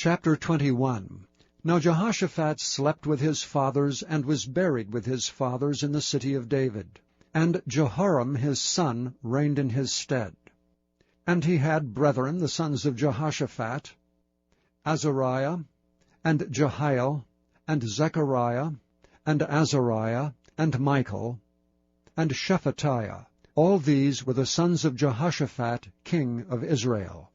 Chapter 21. Now Jehoshaphat slept with his fathers, and was buried with his fathers in the city of David. And Jehoram his son reigned in his stead. And he had brethren, the sons of Jehoshaphat, Azariah, and Jehiel, and Zechariah, and Azariah, and Michael, and Shephatiah. All these were the sons of Jehoshaphat, king of Israel.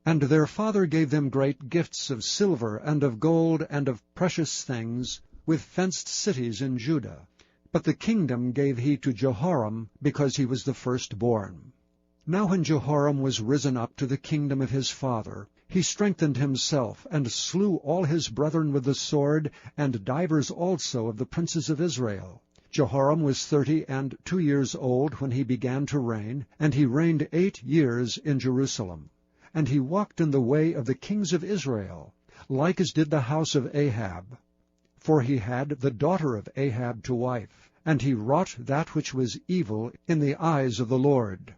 And their father gave them great gifts of silver, and of gold, and of precious things, with fenced cities in Judah. But the kingdom gave he to Jehoram, because he was the firstborn. Now when Jehoram was risen up to the kingdom of his father, he strengthened himself, and slew all his brethren with the sword, and divers also of the princes of Israel. Jehoram was 32 years old when he began to reign, and he reigned 8 years in Jerusalem. And he walked in the way of the kings of Israel, like as did the house of Ahab. For he had the daughter of Ahab to wife, and he wrought that which was evil in the eyes of the Lord.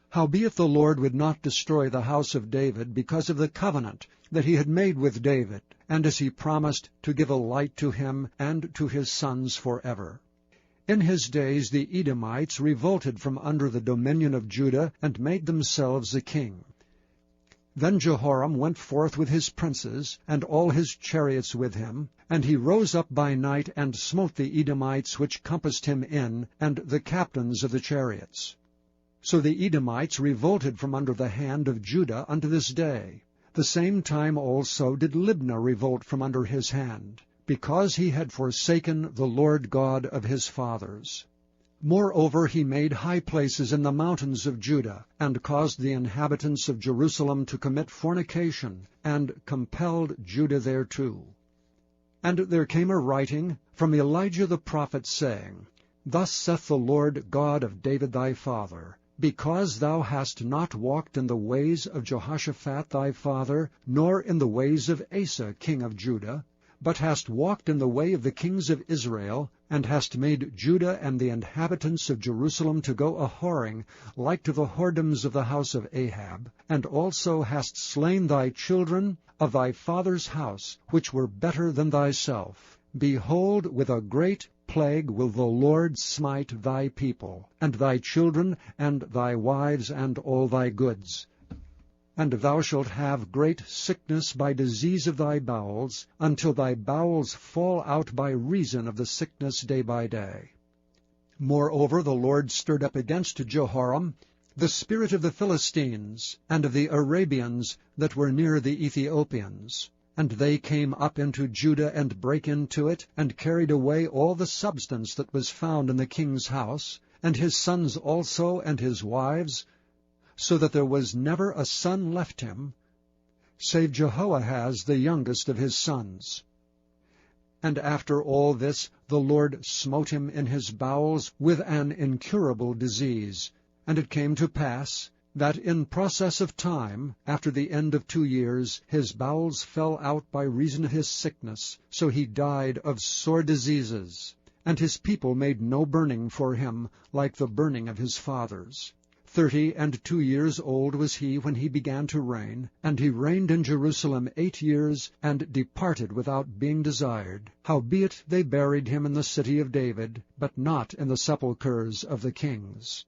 Howbeit the Lord would not destroy the house of David because of the covenant that he had made with David, and as he promised to give a light to him and to his sons forever. In his days the Edomites revolted from under the dominion of Judah, and made themselves a king. Then Jehoram went forth with his princes, and all his chariots with him, and he rose up by night, and smote the Edomites which compassed him in, and the captains of the chariots. So the Edomites revolted from under the hand of Judah unto this day. The same time also did Libnah revolt from under his hand, because he had forsaken the Lord God of his fathers. Moreover, he made high places in the mountains of Judah, and caused the inhabitants of Jerusalem to commit fornication, and compelled Judah thereto. And there came a writing from Elijah the prophet, saying, Thus saith the Lord God of David thy father, Because thou hast not walked in the ways of Jehoshaphat thy father, nor in the ways of Asa king of Judah, but hast walked in the way of the kings of Israel, and hast made Judah and the inhabitants of Jerusalem to go a-whoring, like to the whoredoms of the house of Ahab, and also hast slain thy children of thy father's house, which were better than thyself. Behold, with a great plague will the Lord smite thy people, and thy children, and thy wives, and all thy goods. And thou shalt have great sickness by disease of thy bowels, until thy bowels fall out by reason of the sickness day by day. Moreover, the Lord stirred up against Jehoram the spirit of the Philistines, and of the Arabians that were near the Ethiopians. And they came up into Judah, and brake into it, and carried away all the substance that was found in the king's house, and his sons also, and his wives, so that there was never a son left him, save Jehoahaz the youngest of his sons. And after all this the Lord smote him in his bowels with an incurable disease. And it came to pass, that in process of time, after the end of 2 years, his bowels fell out by reason of his sickness, so he died of sore diseases. And his people made no burning for him, like the burning of his fathers. 32 years old was he when he began to reign, and he reigned in Jerusalem 8 years, and departed without being desired. Howbeit they buried him in the city of David, but not in the sepulchres of the kings.